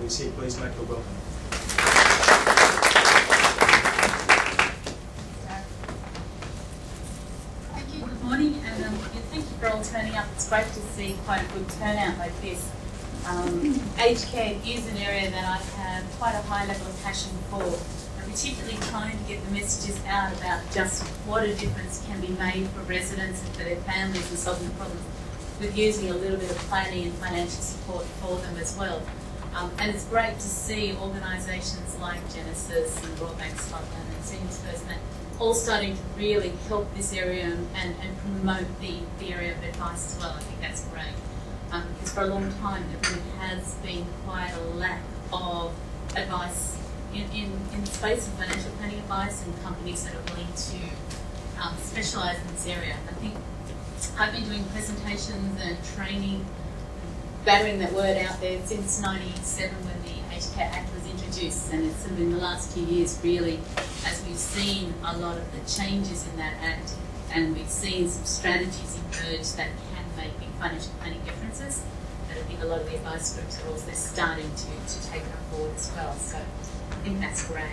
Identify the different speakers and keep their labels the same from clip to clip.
Speaker 1: Lucy, please make her welcome.
Speaker 2: Thank you, good morning, and thank you for all turning up. It's great to see quite a good turnout like this. Aged care is an area that I have quite a high level of passion for, and particularly trying to get the messages out about just what a difference can be made for residents and for their families and solving problems with using a little bit of planning and financial support for them as well. And it's great to see organisations like Genesis and Royal Bank Scotland and Seniors First Net all starting to really help this area and promote the area of advice as well. I think that's great. Because for a long time there really has been quite a lack of advice in the space of financial planning advice and companies that are willing to specialise in this area. I think I've been doing presentations and training, battering that word out there since '97 when the Aged Care Act was introduced, and it's sort of in the last few years really as we've seen a lot of the changes in that Act, and we've seen some strategies emerge that can make big financial planning differences, that I think a lot of the advice groups are also starting to take it on board as well. So I think that's great.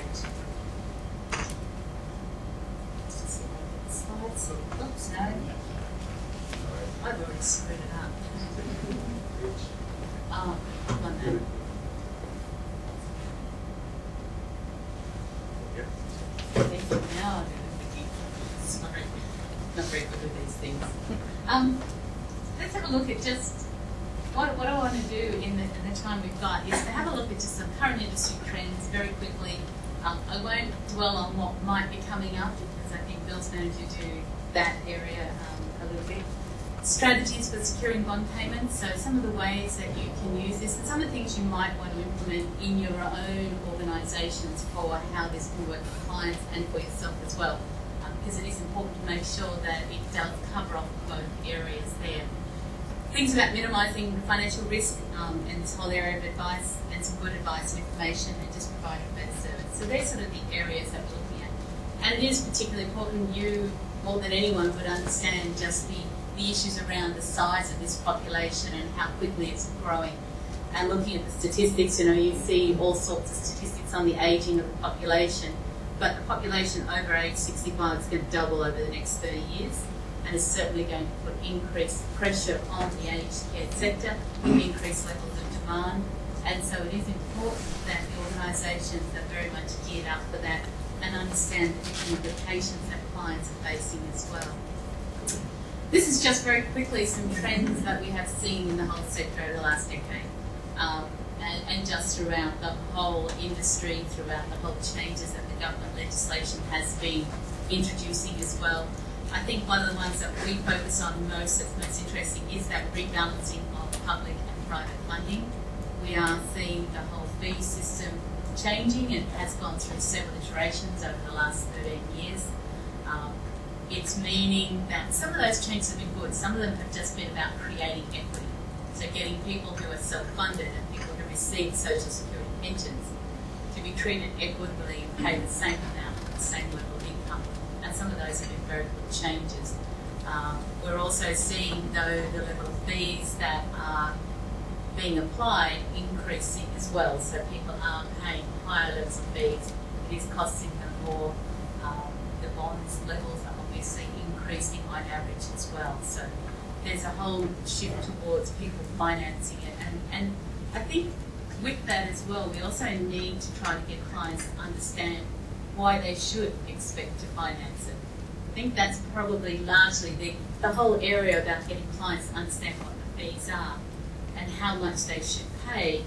Speaker 2: Let's just see if I can get the slides. Oops, no. I've already screwed it up. Oh, come on now. Now I'll do the Sorry, not very good with these things. Let's have a look at just what I want to do in the time we've got is to have a look at just some current industry trends very quickly. I won't dwell on what might be coming up because I think Bill's going to do that area a little bit. Strategies for securing bond payments, so some of the ways that you can use this and some of the things you might want to implement in your own organisations for how this can work for clients and for yourself as well, because it is important to make sure that it does cover off both areas there. Things about minimising financial risk and this whole area of advice and some good advice and information and just providing a better service. So they're sort of the areas that we're looking at. And it is particularly important you, more than anyone, would understand just the issues around the size of this population and how quickly it's growing. And looking at the statistics, you know, you see all sorts of statistics on the ageing of the population, but the population over age 65 is going to double over the next 30 years and is certainly going to put increased pressure on the aged care sector with increased levels of demand. And so it is important that the organisations are very much geared up for that and understand the different implications that clients are facing as well. This is just very quickly some trends that we have seen in the whole sector over the last decade, and just throughout the whole industry, throughout the whole changes that the government legislation has been introducing as well. I think one of the ones that we focus on most, that's most interesting, is that rebalancing of public and private funding. We are seeing the whole fee system changing and has gone through several iterations over the last 13 years. It's meaning that some of those changes have been good. Some of them have just been about creating equity. So getting people who are self-funded and people who receive social security pensions to be treated equitably and pay the same amount, the same level of income. And some of those have been very good changes. We're also seeing, though, the level of fees that are being applied increasing as well. So people are paying higher levels of fees. It is costing them more. The bonds levels are obviously increasing on average as well. So there's a whole shift towards people financing it. And I think with that as well, we also need to try to get clients to understand why they should expect to finance it. I think that's probably largely the whole area about getting clients to understand what the fees are and how much they should pay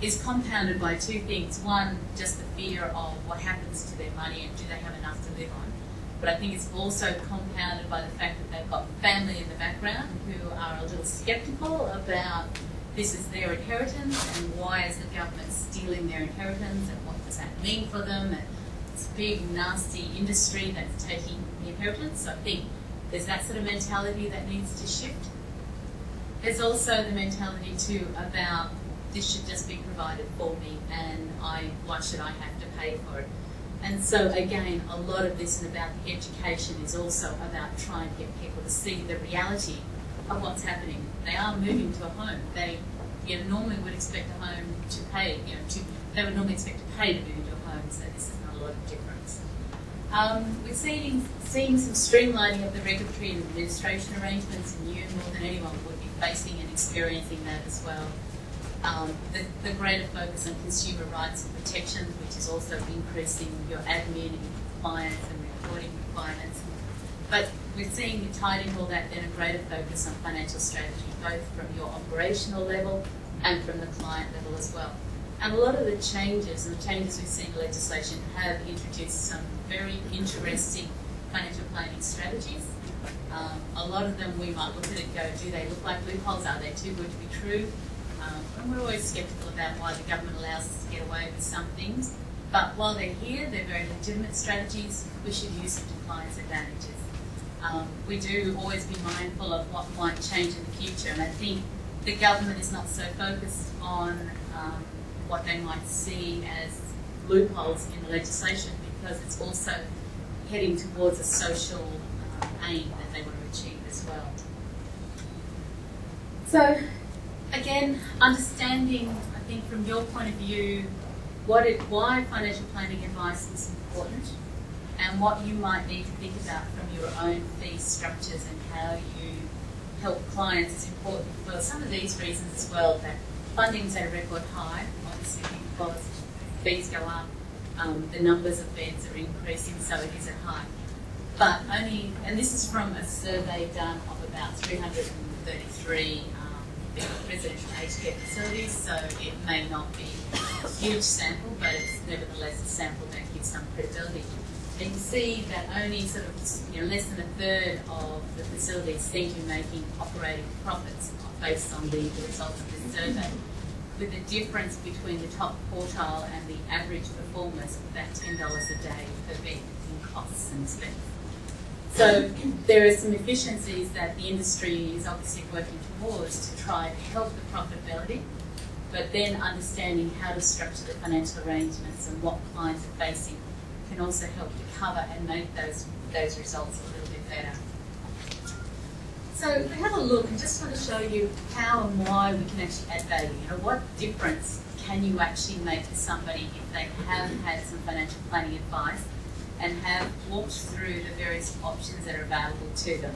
Speaker 2: is compounded by two things. One, just the fear of what happens to their money and do they have enough to live on. But I think it's also compounded by the fact that they've got family in the background who are a little sceptical about this is their inheritance and why is the government stealing their inheritance and what does that mean for them. And it's a big, nasty industry that's taking the inheritance. So I think there's that sort of mentality that needs to shift. There's also the mentality too about this should just be provided for me and why should I have to pay for it? And so again, a lot of this and about the education is also about trying to get people to see the reality of what's happening. They are moving to a home. you normally would expect a home to pay, they would normally expect to pay to move into a home, so this is not a lot of difference. We're seeing some streamlining of the regulatory and administration arrangements, and you more than anyone would be facing and experiencing that as well. The greater focus on consumer rights and protections, which is also increasing your admin and compliance and reporting requirements. But we're seeing tied in all that then a greater focus on financial strategy, both from your operational level and from the client level as well. And a lot of the changes we've seen in legislation have introduced some very interesting financial planning strategies. A lot of them we might look at it and go, do they look like loopholes? Are they too good to be true? And we're always sceptical about why the government allows us to get away with some things. But while they're here, they're very legitimate strategies. We should use them to clients' advantages. We do always be mindful of what might change in the future, and I think the government is not so focused on what they might see as loopholes in the legislation, because it's also heading towards a social aim that they want to achieve as well. So, again, understanding, I think from your point of view, why financial planning advice is important, and what you might need to think about from your own fee structures and how you help clients is important. For some of these reasons as well, that funding's at a record high, obviously because fees go up, the numbers of beds are increasing, so it is at high. But only, and this is from a survey done of about 333 residential aged care facilities, so it may not be a huge sample, but it's nevertheless a sample that gives some credibility. And you can see that only sort of less than a third of the facilities seem to be making operating profits based on the results of this survey, with the difference between the top quartile and the average performers of about $10 a day per bed in costs and expense. So there are some efficiencies that the industry is obviously working towards to try and help the profitability, but then understanding how to structure the financial arrangements and what clients are facing can also help to cover and make those results a little bit better. So we have a look and just want to show you how and why we can actually add value. What difference can you actually make to somebody if they have had some financial planning advice and have walked through the various options that are available to them.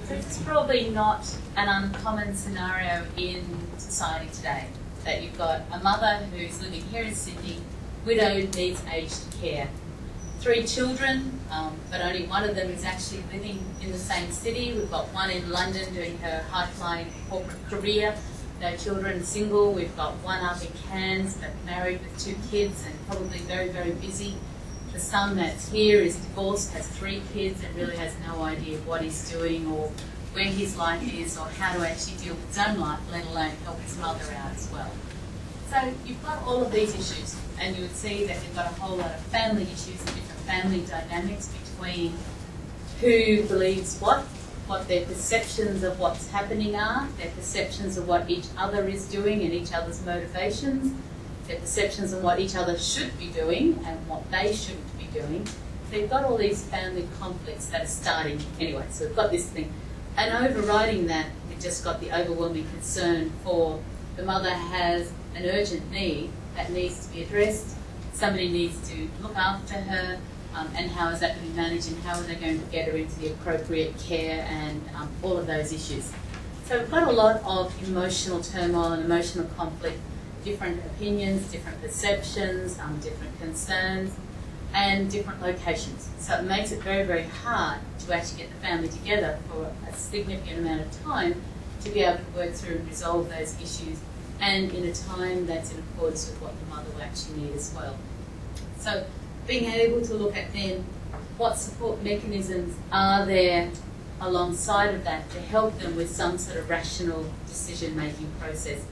Speaker 2: So it's probably not an uncommon scenario in society today, that you've got a mother who's living here in Sydney, widowed, needs aged care. 3 children, but only one of them is actually living in the same city. We've got one in London doing her high-flying corporate career. No children, single. We've got one up in Cairns, but married with 2 kids and probably very, very busy. The son that's here is divorced, has 3 kids, and really has no idea what he's doing or where his life is or how to actually deal with his own life, let alone help his mother out as well. So you've got all of these issues, and you would see that you've got a whole lot of family issues and different family dynamics between who believes what their perceptions of what's happening are, their perceptions of what each other is doing and each other's motivations, their perceptions of what each other should be doing and what they shouldn't be doing. So you've got all these family conflicts that are starting anyway. So we've got this thing. And overriding that, we've just got the overwhelming concern for the mother has an urgent need that needs to be addressed. Somebody needs to look after her, and how is that going to be managed, and how are they going to get her into the appropriate care, and all of those issues. So we've got a lot of emotional turmoil and emotional conflict, different opinions, different perceptions, different concerns, and different locations. So it makes it very, very hard to actually get the family together for a significant amount of time to be able to work through and resolve those issues, and in a time that's in accordance with what the mother will actually need as well. So being able to look at then what support mechanisms are there alongside of that to help them with some sort of rational decision-making process.